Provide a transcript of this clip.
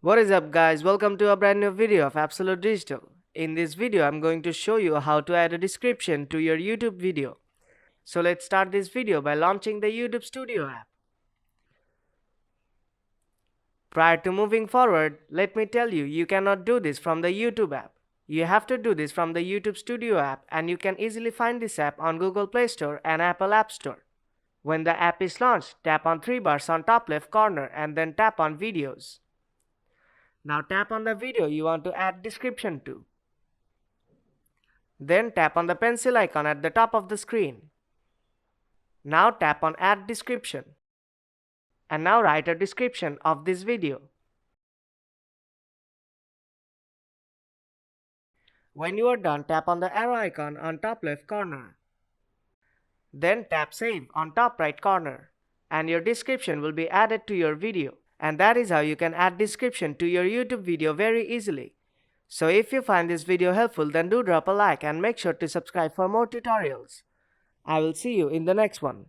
What is up guys, welcome to a brand new video of Absolute Digital. In this video I'm going to show you how to add a description to your YouTube video. So let's start this video by launching the YouTube Studio app. Prior to moving forward, let me tell you, you cannot do this from the YouTube app. You have to do this from the YouTube Studio app, and you can easily find this app on Google Play Store and Apple App Store. When the app is launched, tap on three bars on top left corner and then tap on videos. Now tap on the video you want to add description to. Then tap on the pencil icon at the top of the screen. Now tap on add description. And now write a description of this video. When you are done, tap on the arrow icon on top left corner. Then tap save on top right corner. And your description will be added to your video. And that is how you can add description to your YouTube video very easily. So if you find this video helpful, then do drop a like and make sure to subscribe for more tutorials. I will see you in the next one.